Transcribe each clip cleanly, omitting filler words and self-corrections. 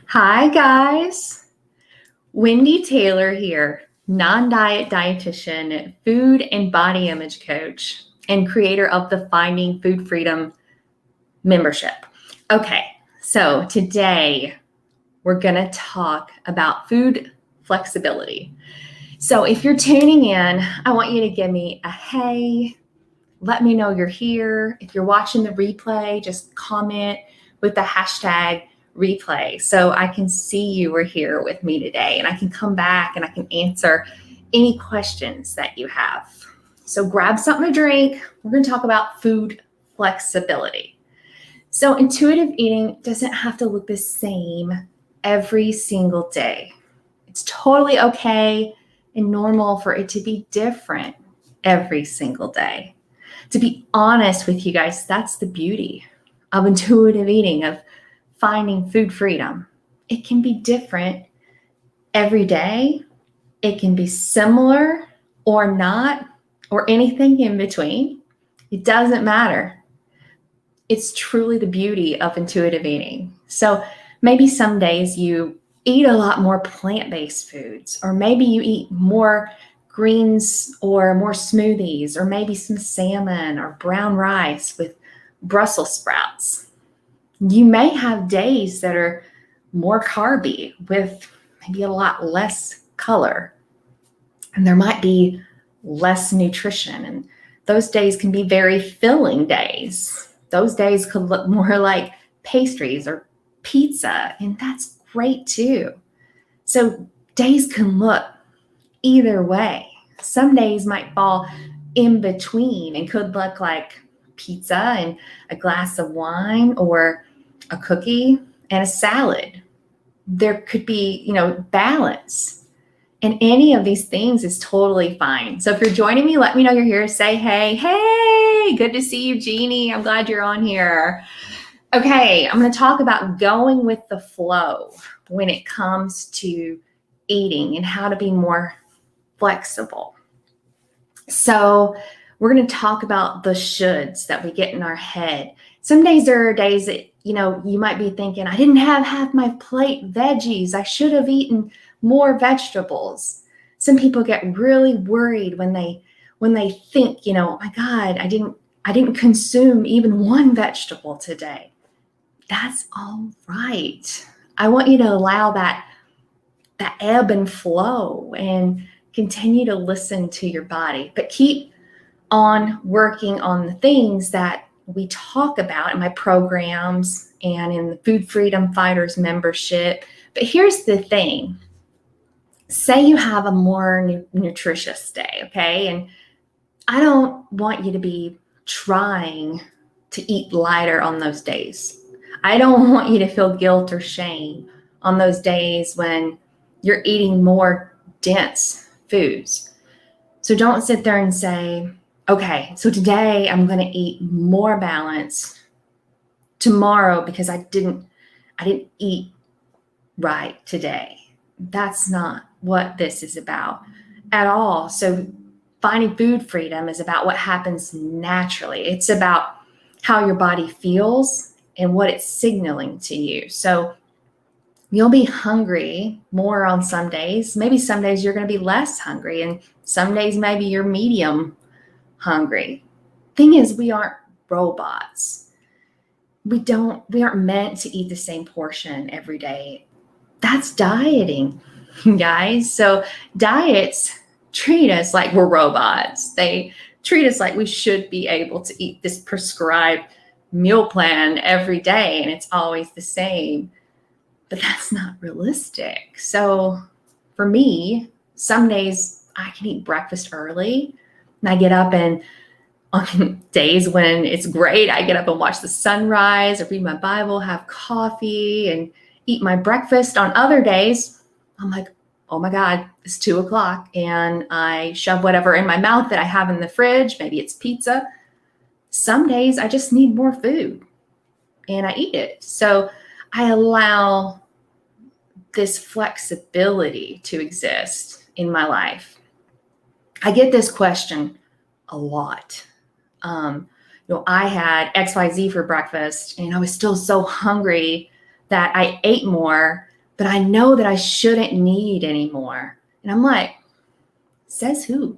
Hi, guys. Wendy Taylor here, non-diet dietitian, food and body image coach, and creator of the Finding Food Freedom membership. Okay, so today we're going to talk about food flexibility. So if you're tuning in, I want you to give me a hey, let me know you're here. If you're watching the replay, just comment with the hashtag replay so I can see you were here with me today and I can come back and I can answer any questions that you have. So grab something to drink. We're going to talk about food flexibility. So intuitive eating doesn't have to look the same every single day. It's totally okay and normal for it to be different every single day. To be honest with you guys, that's the beauty of intuitive eating, of finding food freedom. It can be different every day. It can be similar or not, or anything in between. It doesn't matter. It's truly the beauty of intuitive eating. So maybe some days you eat a lot more plant-based foods, or maybe you eat more greens or more smoothies, or maybe some salmon or brown rice with Brussels sprouts. You may have days that are more carby with maybe a lot less color, and there might be less nutrition, and those days can be very filling days. Those days could look more like pastries or pizza, and that's great too. So days can look either way. Some days might fall in between and could look like pizza and a glass of wine, or a cookie and a salad. There could be, balance. And any of these things is totally fine. So if you're joining me, let me know you're here. Say, hey, good to see you, Jeannie. I'm glad you're on here. Okay, I'm going to talk about going with the flow when it comes to eating and how to be more flexible. So we're going to talk about the shoulds that we get in our head. Some days there are days that, you might be thinking, I didn't have half my plate veggies. I should have eaten more vegetables. Some people get really worried when they think, oh my God, I didn't consume even one vegetable today. That's all right. I want you to allow that ebb and flow and continue to listen to your body, but keep on working on the things that we talk about in my programs and in the Food Freedom Fighters membership. But here's the thing. Say you have a more nutritious day, okay? And I don't want you to be trying to eat lighter on those days. I don't want you to feel guilt or shame on those days when you're eating more dense foods. So don't sit there and say, okay, so today I'm going to eat more balanced. Tomorrow, because I didn't eat right today. That's not what this is about at all. So finding food freedom is about what happens naturally. It's about how your body feels and what it's signaling to you. So you'll be hungry more on some days. Maybe some days you're going to be less hungry, and some days maybe you're medium hungry. Thing is, we aren't robots. We aren't meant to eat the same portion every day. That's dieting, guys. So diets treat us like we're robots. They treat us like we should be able to eat this prescribed meal plan every day, and it's always the same. But that's not realistic. So for me, some days I can eat breakfast early, and I get up, and on days when it's great, I get up and watch the sunrise, or read my Bible, have coffee, and eat my breakfast. On other days, I'm like, oh my God, it's 2:00, and I shove whatever in my mouth that I have in the fridge. Maybe it's pizza. Some days I just need more food, and I eat it. So I allow this flexibility to exist in my life. I get this question a lot. I had XYZ for breakfast, and I was still so hungry that I ate more. but I know that I shouldn't need anymore. And I'm like, says who?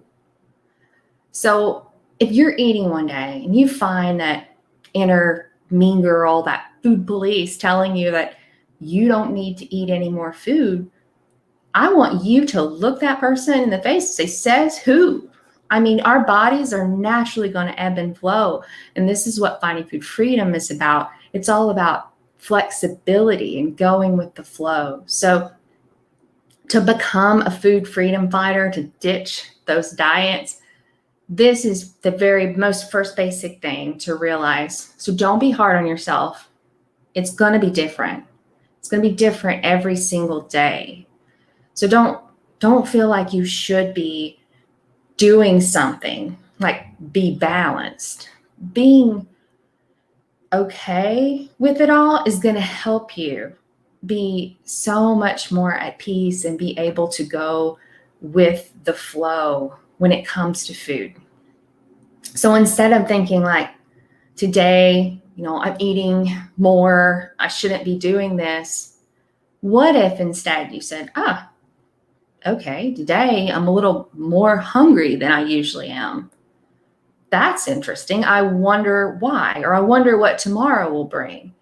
So if you're eating one day and you find that inner mean girl, that food police telling you that you don't need to eat any more food, I want you to look that person in the face and say, says who? I mean, our bodies are naturally going to ebb and flow. And this is what finding food freedom is about. It's all about flexibility and going with the flow. So to become a food freedom fighter, to ditch those diets, this is the very most first basic thing to realize. So don't be hard on yourself. It's going to be different. It's going to be different every single day. So don't feel like you should be doing something, like be balanced. Being okay with it all is going to help you be so much more at peace and be able to go with the flow when it comes to food. So instead of thinking like, today, I'm eating more, I shouldn't be doing this. What if instead you said, okay, today I'm a little more hungry than I usually am. That's interesting. I wonder why, or I wonder what tomorrow will bring.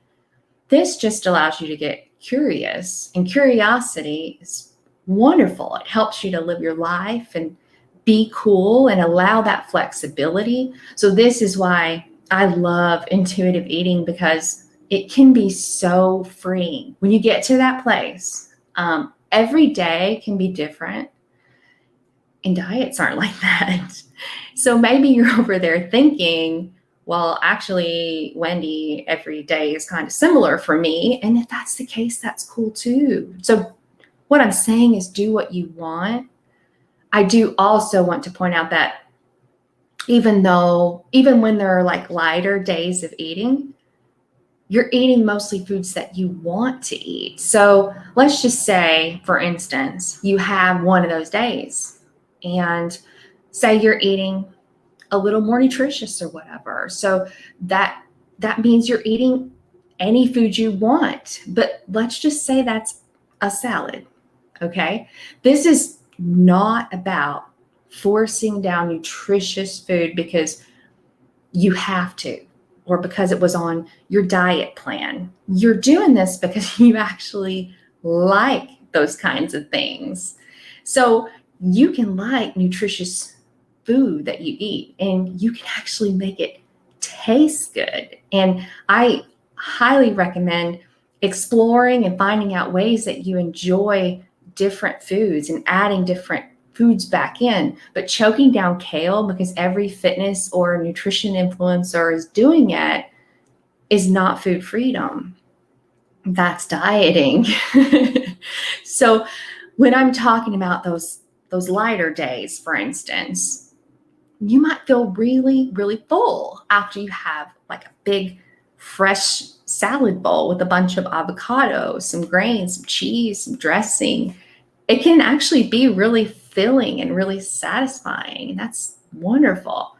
This just allows you to get curious, and curiosity is wonderful. It helps you to live your life and be cool and allow that flexibility. So this is why I love intuitive eating, because it can be so freeing. When you get to that place, every day can be different, and diets aren't like that. So maybe you're over there thinking, well, actually, Wendy, every day is kind of similar for me. And if that's the case, that's cool too. So what I'm saying is do what you want. I do also want to point out that even when there are like lighter days of eating, you're eating mostly foods that you want to eat. So let's just say, for instance, you have one of those days and say you're eating a little more nutritious or whatever. So that means you're eating any food you want. But let's just say that's a salad. Okay. This is not about forcing down nutritious food because you have to, or because it was on your diet plan. You're doing this because you actually like those kinds of things. So you can like nutritious food that you eat, and you can actually make it taste good. And I highly recommend exploring and finding out ways that you enjoy different foods and adding different foods back in. But choking down kale because every fitness or nutrition influencer is doing it is not food freedom. That's dieting. So when I'm talking about those lighter days, for instance, you might feel really, really full after you have like a big fresh salad bowl with a bunch of avocado, some grains, some cheese, some dressing. It can actually be really filling and really satisfying. That's wonderful.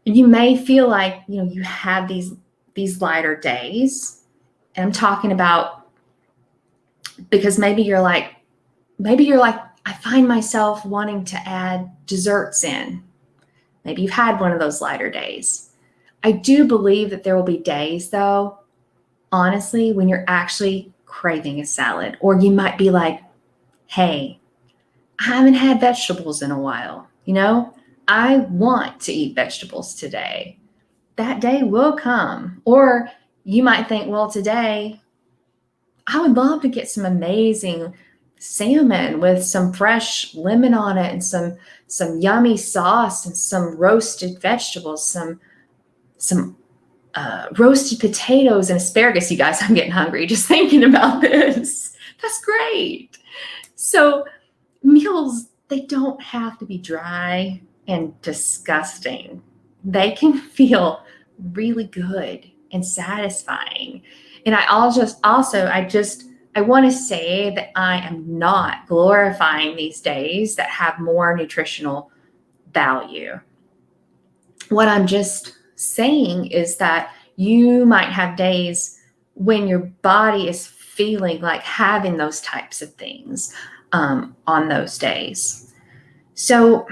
And you may feel like, you have these lighter days. And I'm talking about because maybe you're like, I find myself wanting to add desserts in. Maybe you've had one of those lighter days. I do believe that there will be days, though, honestly, when you're actually craving a salad, or you might be like, hey, I haven't had vegetables in a while. I want to eat vegetables today. That day will come. Or you might think, well, today I would love to get some amazing salmon with some fresh lemon on it and some yummy sauce and some roasted vegetables, some roasted potatoes and asparagus. You guys, I'm getting hungry just thinking about this. That's great. So meals, they don't have to be dry and disgusting. They can feel really good and satisfying. And I want to say that I am not glorifying these days that have more nutritional value. What I'm just saying is that you might have days when your body is feeling like having those types of things on those days. So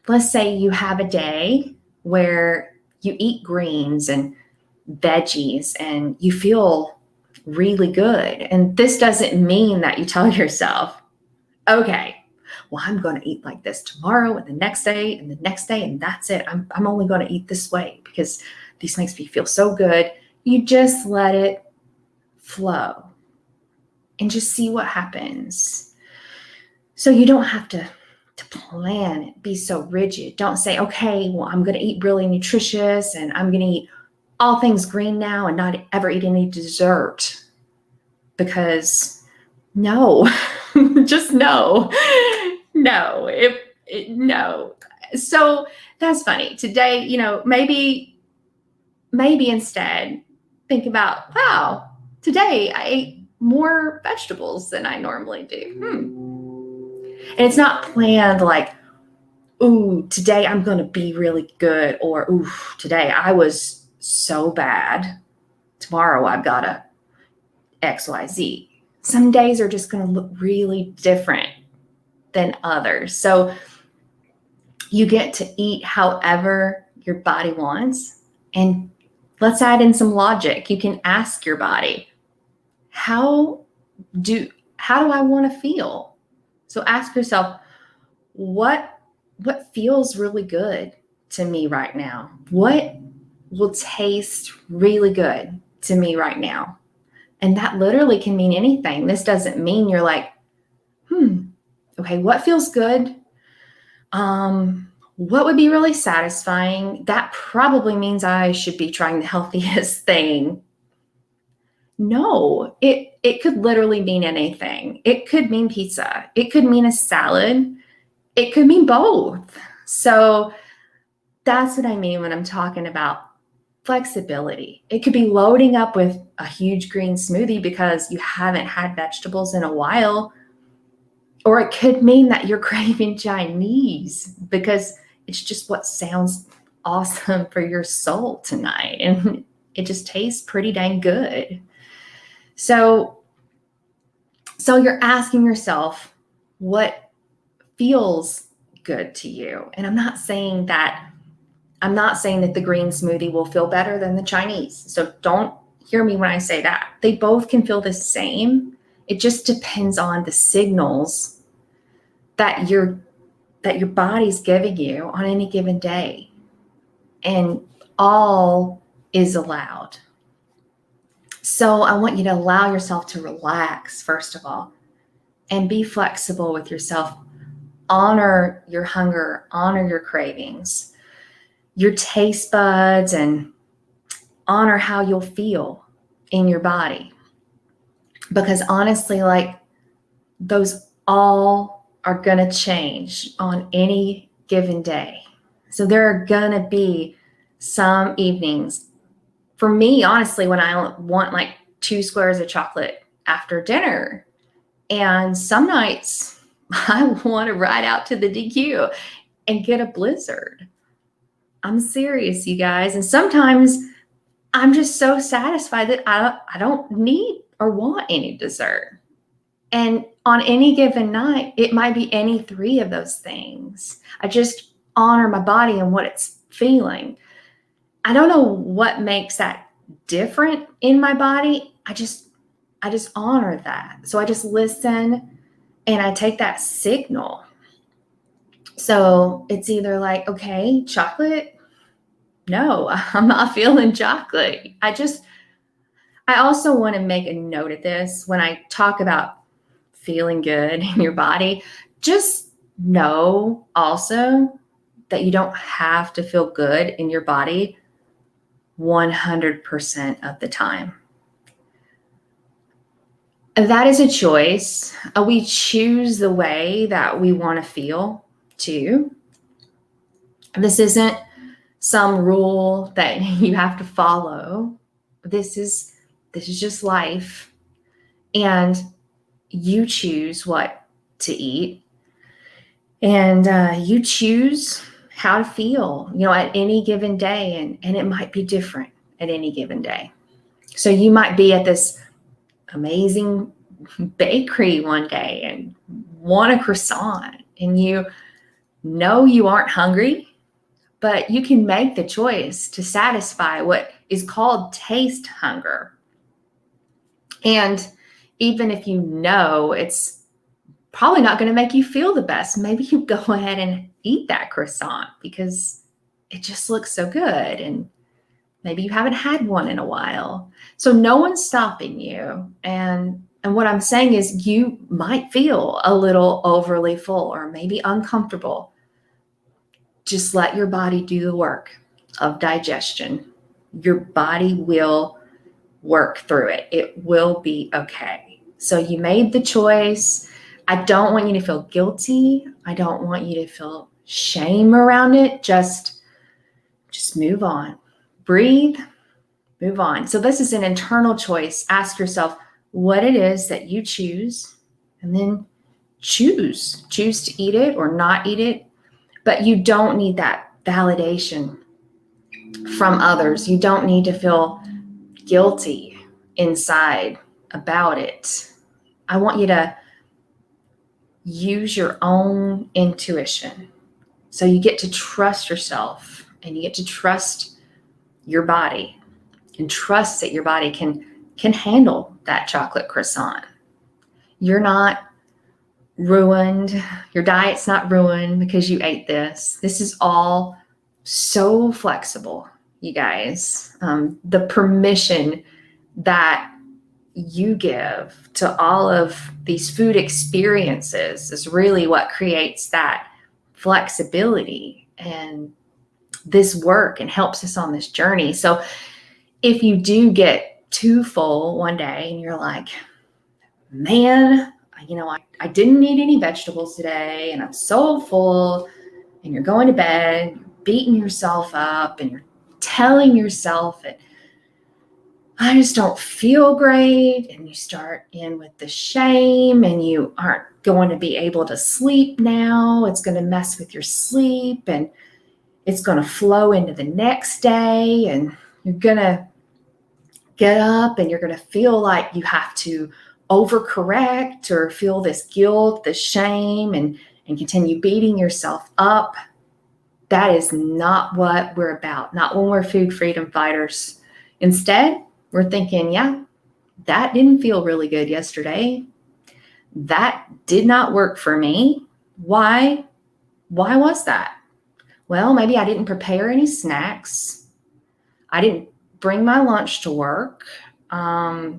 let's say you have a day where you eat greens and veggies and you feel really good. And this doesn't mean that you tell yourself, okay, well, I'm going to eat like this tomorrow and the next day and the next day, and that's it. I'm only going to eat this way because this makes me feel so good. You just let it flow and just see what happens. So you don't have to plan it, be so rigid. Don't say, okay, well, I'm going to eat really nutritious and I'm going to eat all things green now and not ever eat any dessert. Because no, just no. No. So that's funny. Today, maybe instead think about, wow, today I ate more vegetables than I normally do. And it's not planned like, ooh, today I'm going to be really good, or ooh, today I was so bad. Tomorrow I've got to XYZ. Some days are just going to look really different than others. So you get to eat however your body wants. And let's add in some logic. You can ask your body, how do I want to feel? So ask yourself, what feels really good to me right now? What will taste really good to me right now? And that literally can mean anything. This doesn't mean you're like, okay, what feels good? What would be really satisfying? That probably means I should be trying the healthiest thing. No, it could literally mean anything. It could mean pizza. It could mean a salad. It could mean both. So that's what I mean when I'm talking about flexibility. It could be loading up with a huge green smoothie because you haven't had vegetables in a while. Or it could mean that you're craving Chinese because it's just what sounds awesome for your soul tonight. And it just tastes pretty dang good. So you're asking yourself what feels good to you. And I'm not saying that the green smoothie will feel better than the Chinese. So don't hear me when I say that. They both can feel the same. It just depends on the signals that your body's giving you on any given day. And all is allowed. So I want you to allow yourself to relax, first of all, and be flexible with yourself. Honor your hunger, honor your cravings, your taste buds, and honor how you'll feel in your body. Because honestly, like, those all are going to change on any given day. So there are going to be some evenings, for me, honestly, when I want like 2 squares of chocolate after dinner. And some nights I want to ride out to the DQ and get a blizzard. I'm serious, you guys. And sometimes I'm just so satisfied that I don't need or want any dessert. And on any given night, it might be any 3 of those things. I just honor my body and what it's feeling. I don't know what makes that different in my body. I just honor that. So I just listen and I take that signal. So it's either like, okay, chocolate. No, I'm not feeling chocolate. I also want to make a note of this when I talk about feeling good in your body. Just know also that you don't have to feel good in your body 100% of the time. That is a choice. We choose the way that we want to feel too. This isn't some rule that you have to follow. This is just life. And you choose what to eat. And you choose how to feel, at any given day. And it might be different at any given day. So you might be at this amazing bakery one day and want a croissant, and you know you aren't hungry, but you can make the choice to satisfy what is called taste hunger. And even if you know it's probably not going to make you feel the best, maybe you go ahead and eat that croissant because it just looks so good, and maybe you haven't had one in a while. So no one's stopping you. And what I'm saying is you might feel a little overly full or maybe uncomfortable. Just let your body do the work of digestion. Your body will work through it. It will be okay. So you made the choice. I don't want you to feel guilty. I don't want you to feel shame around it. Just move on. Breathe, move on. So this is an internal choice. Ask yourself what it is that you choose, and then choose to eat it or not eat it. But you don't need that validation from others. You don't need to feel guilty inside about it. I want you to use your own intuition. So you get to trust yourself, and you get to trust your body, and trust that your body can handle that chocolate croissant. You're not ruined. Your diet's not ruined because you ate this. This is all so flexible, you guys. The permission that you give to all of these food experiences is really what creates that flexibility and this work and helps us on this journey. So if you do get too full one day and you're like, man, I didn't eat any vegetables today and I'm so full, and you're going to bed, you're beating yourself up, and you're telling yourself that I just don't feel great, and you start in with the shame, and you aren't going to be able to sleep now. It's going to mess with your sleep, and it's going to flow into the next day, and you're going to get up and you're going to feel like you have to overcorrect or feel this guilt, this shame, and continue beating yourself up. That is not what we're about, not when we're food freedom fighters. Instead, we're thinking, yeah, that didn't feel really good yesterday. That did not work for me. Why? Why was that? Well, maybe I didn't prepare any snacks. I didn't bring my lunch to work.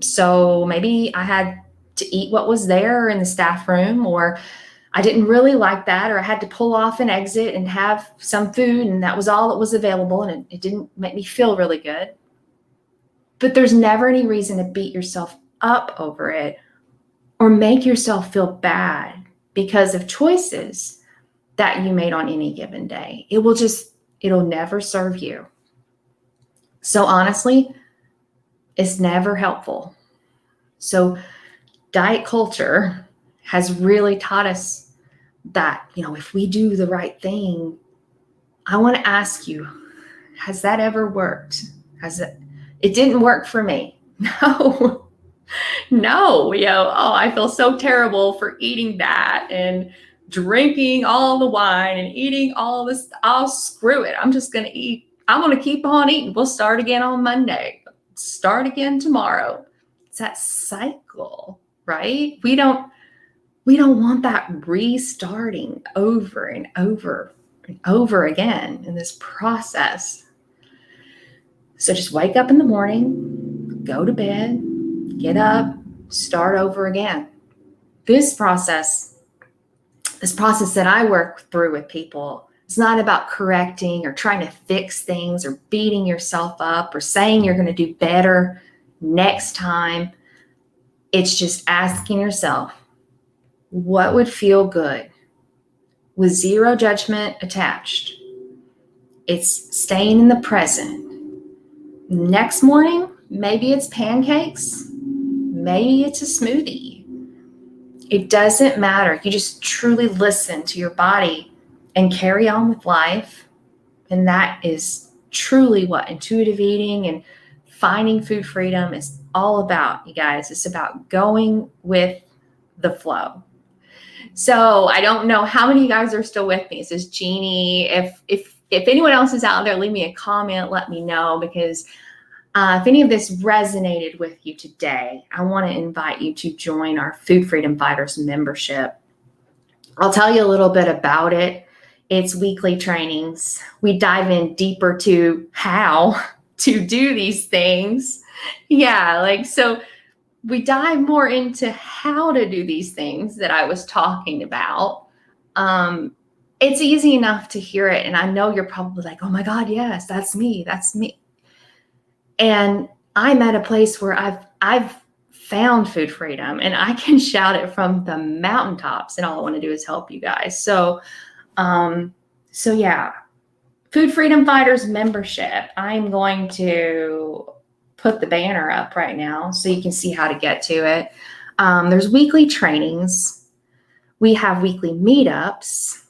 So maybe I had to eat what was there in the staff room, or I didn't really like that, or I had to pull off an exit and have some food, and that was all that was available, and it didn't make me feel really good. But there's never any reason to beat yourself up over it or make yourself feel bad because of choices that you made on any given day. It'll never serve you. So honestly, it's never helpful. So diet culture has really taught us that, if we do the right thing, I want to ask you, has that ever worked? It didn't work for me. No, I feel so terrible for eating that and drinking all the wine and eating all this. Oh, screw it. I'm just going to eat. I'm going to keep on eating. We'll start again on Monday. Start again tomorrow. It's that cycle, right? We don't want that restarting over and over and over again in this process. So just wake up in the morning, go to bed, get up, start over again. This process that I work through with people, it's not about correcting or trying to fix things or beating yourself up or saying you're going to do better next time. It's just asking yourself, what would feel good with zero judgment attached? It's staying in the present. Next morning, maybe it's pancakes, maybe it's a smoothie. It doesn't matter. You just truly listen to your body and carry on with life. And that is truly what intuitive eating and finding food freedom is all about, you guys. It's about going with the flow. So I don't know how many of you guys are still with me. This is Jeannie. If anyone else is out there, leave me a comment. Let me know, because if any of this resonated with you today, I want to invite you to join our Food Freedom Fighters membership. I'll tell you a little bit about it. It's weekly trainings. We dive in deeper to how to do these things. Yeah, so we dive more into how to do these things that I was talking about. It's easy enough to hear it. And I know you're probably like, oh my God, yes, that's me. That's me. And I'm at a place where I've found food freedom, and I can shout it from the mountaintops, and all I want to do is help you guys. So yeah, Food Freedom Fighters membership. I'm going to put the banner up right now so you can see how to get to it. There's weekly trainings. We have weekly meetups.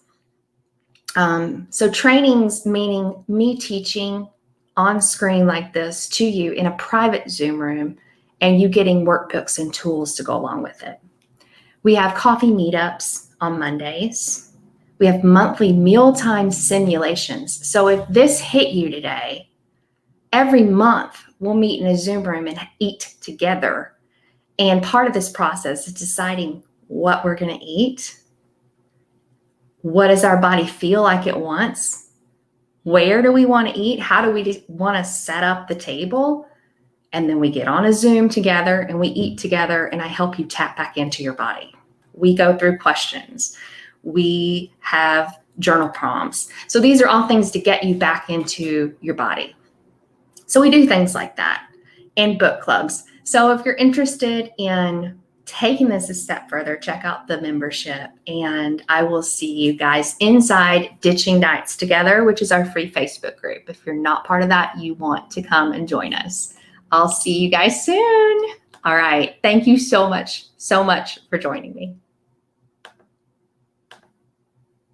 So trainings meaning me teaching on screen like this to you in a private Zoom room, and you getting workbooks and tools to go along with it. We have coffee meetups on Mondays. We have monthly mealtime simulations. So if this hit you today, every month we'll meet in a Zoom room and eat together. And part of this process is deciding what we're going to eat. What does our body feel like it wants? Where do we want to eat? How do we want to set up the table? And then we get on a Zoom together and we eat together, and I help you tap back into your body. We go through questions. We have journal prompts. So these are all things to get you back into your body. So we do things like that, and book clubs. So if you're interested in taking this a step further, check out the membership, and I will see you guys inside Ditching Diets Together, which is our free Facebook group. If you're not part of that, you want to come and join us. I'll see you guys soon. All right. Thank you so much for joining me.